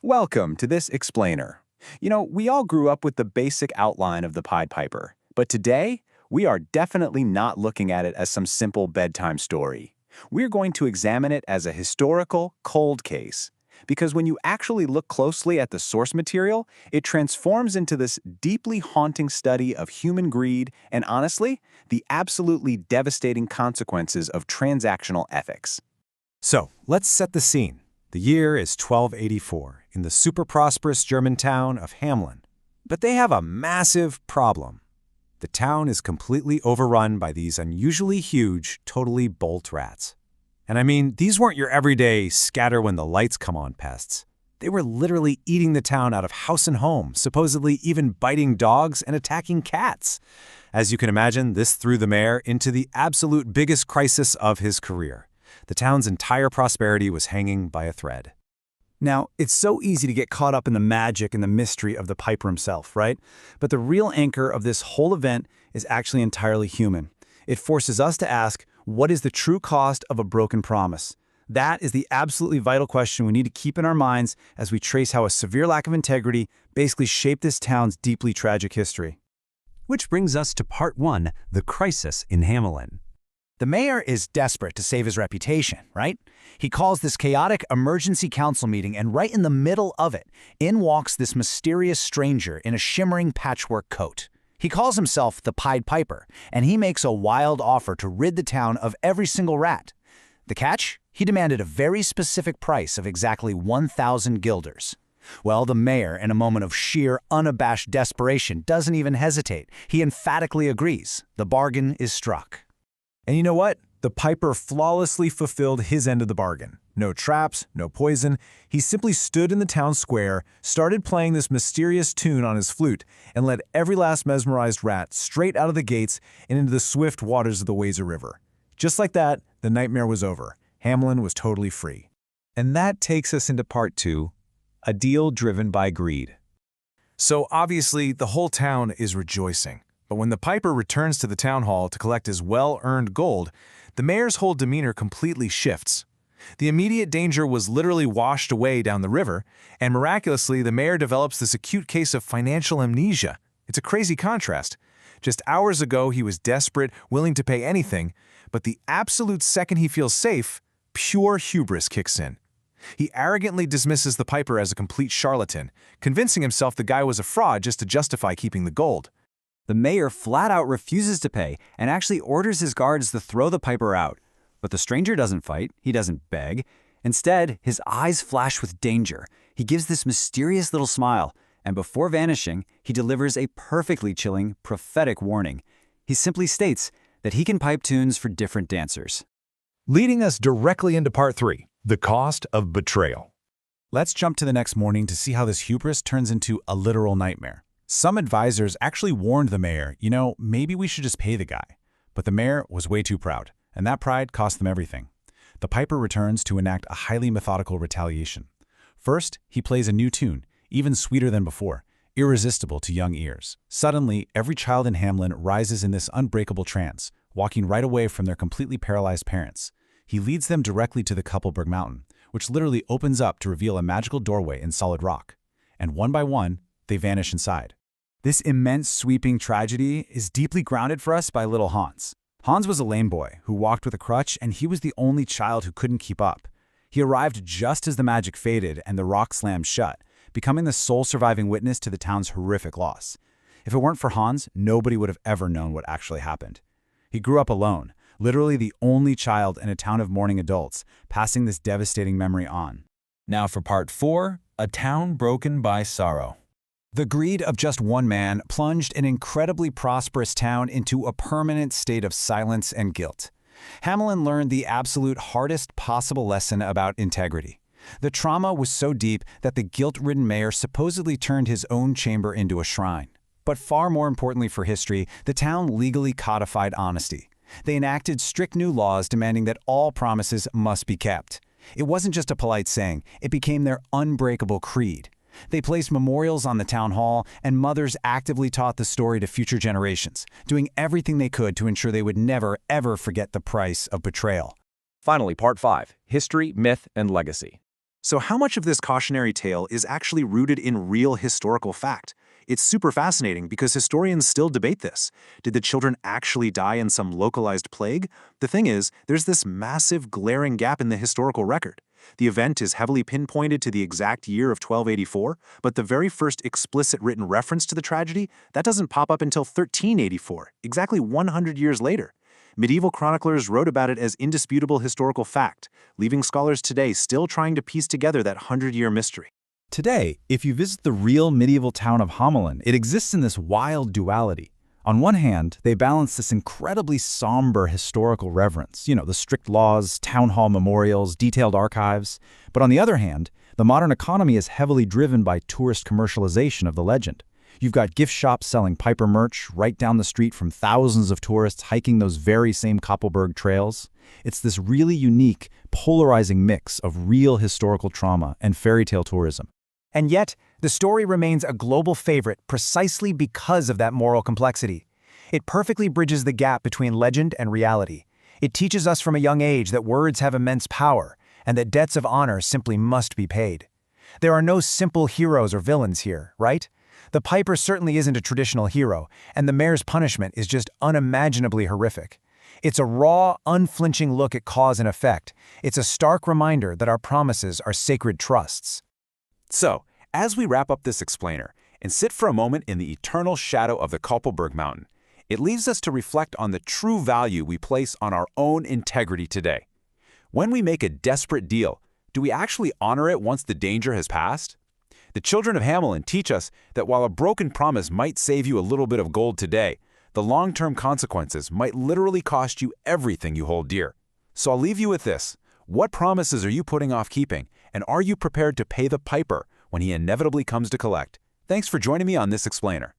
Welcome to this explainer. We all grew up with the basic outline of the Pied Piper, but today, we are definitely not looking at it as some simple bedtime story. We're going to examine it as a historical, cold case. Because when you actually look closely at the source material, it transforms into this deeply haunting study of human greed and, honestly, the absolutely devastating consequences of transactional ethics. So, let's set the scene. The year is 1284 in the super-prosperous German town of Hamelin. But they have a massive problem. The town is completely overrun by these unusually huge, totally bolt rats. And I mean, these weren't your everyday scatter-when-the-lights-come-on pests. They were literally eating the town out of house and home, supposedly even biting dogs and attacking cats. As you can imagine, this threw the mayor into the absolute biggest crisis of his career. The town's entire prosperity was hanging by a thread. Now, it's so easy to get caught up in the magic and the mystery of the Piper himself, right? But the real anchor of this whole event is actually entirely human. It forces us to ask, what is the true cost of a broken promise? That is the absolutely vital question we need to keep in our minds as we trace how a severe lack of integrity basically shaped this town's deeply tragic history. Which brings us to part 1, the crisis in Hamelin. The mayor is desperate to save his reputation, right? He calls this chaotic emergency council meeting, and right in the middle of it, in walks this mysterious stranger in a shimmering patchwork coat. He calls himself the Pied Piper, and he makes a wild offer to rid the town of every single rat. The catch? He demanded a very specific price of exactly 1,000 guilders. Well, the mayor, in a moment of sheer, unabashed desperation, doesn't even hesitate. He emphatically agrees. The bargain is struck. And you know what? The Piper flawlessly fulfilled his end of the bargain. No traps, no poison. He simply stood in the town square, started playing this mysterious tune on his flute, and led every last mesmerized rat straight out of the gates and into the swift waters of the Weser River. Just like that, the nightmare was over. Hamelin was totally free. And that takes us into part 2, a deal driven by greed. So obviously, the whole town is rejoicing. But when the Piper returns to the town hall to collect his well-earned gold, the mayor's whole demeanor completely shifts. The immediate danger was literally washed away down the river, and miraculously, the mayor develops this acute case of financial amnesia. It's a crazy contrast. Just hours ago, he was desperate, willing to pay anything, but the absolute second he feels safe, pure hubris kicks in. He arrogantly dismisses the Piper as a complete charlatan, convincing himself the guy was a fraud just to justify keeping the gold. The mayor flat out refuses to pay and actually orders his guards to throw the Piper out. But the stranger doesn't fight, he doesn't beg. Instead, his eyes flash with danger. He gives this mysterious little smile, and before vanishing, he delivers a perfectly chilling, prophetic warning. He simply states that he can pipe tunes for different dancers. Leading us directly into part 3, the cost of betrayal. Let's jump to the next morning to see how this hubris turns into a literal nightmare. Some advisors actually warned the mayor, maybe we should just pay the guy. But the mayor was way too proud, and that pride cost them everything. The Piper returns to enact a highly methodical retaliation. First, he plays a new tune, even sweeter than before, irresistible to young ears. Suddenly, every child in Hamelin rises in this unbreakable trance, walking right away from their completely paralyzed parents. He leads them directly to the Kuppelberg Mountain, which literally opens up to reveal a magical doorway in solid rock. And one by one, they vanish inside. This immense sweeping tragedy is deeply grounded for us by little Hans. Hans was a lame boy who walked with a crutch, and he was the only child who couldn't keep up. He arrived just as the magic faded and the rock slammed shut, becoming the sole surviving witness to the town's horrific loss. If it weren't for Hans, nobody would have ever known what actually happened. He grew up alone, literally the only child in a town of mourning adults, passing this devastating memory on. Now for part 4, a town broken by sorrow. The greed of just one man plunged an incredibly prosperous town into a permanent state of silence and guilt. Hamelin learned the absolute hardest possible lesson about integrity. The trauma was so deep that the guilt-ridden mayor supposedly turned his own chamber into a shrine. But far more importantly for history, the town legally codified honesty. They enacted strict new laws demanding that all promises must be kept. It wasn't just a polite saying, it became their unbreakable creed. They placed memorials on the town hall, and mothers actively taught the story to future generations, doing everything they could to ensure they would never, ever forget the price of betrayal. Finally, part 5, history, myth, and legacy. So how much of this cautionary tale is actually rooted in real historical fact? It's super fascinating because historians still debate this. Did the children actually die in some localized plague? The thing is, there's this massive glaring gap in the historical record. The event is heavily pinpointed to the exact year of 1284, but the very first explicit written reference to the tragedy, that doesn't pop up until 1384, exactly 100 years later. Medieval chroniclers wrote about it as indisputable historical fact, leaving scholars today still trying to piece together that 100-year mystery. Today, if you visit the real medieval town of Hamelin, it exists in this wild duality. On one hand, they balance this incredibly somber historical reverence, the strict laws, town hall memorials, detailed archives. But on the other hand, the modern economy is heavily driven by tourist commercialization of the legend. You've got gift shops selling Piper merch right down the street from thousands of tourists hiking those very same Koppelberg trails. It's this really unique, polarizing mix of real historical trauma and fairy tale tourism. And yet, the story remains a global favorite precisely because of that moral complexity. It perfectly bridges the gap between legend and reality. It teaches us from a young age that words have immense power and that debts of honor simply must be paid. There are no simple heroes or villains here, right? The Piper certainly isn't a traditional hero, and the mayor's punishment is just unimaginably horrific. It's a raw, unflinching look at cause and effect. It's a stark reminder that our promises are sacred trusts. So, as we wrap up this explainer and sit for a moment in the eternal shadow of the Koppelberg Mountain, it leaves us to reflect on the true value we place on our own integrity today. When we make a desperate deal, do we actually honor it once the danger has passed? The children of Hamelin teach us that while a broken promise might save you a little bit of gold today, the long-term consequences might literally cost you everything you hold dear. So I'll leave you with this. What promises are you putting off keeping, and are you prepared to pay the piper when he inevitably comes to collect? Thanks for joining me on this explainer.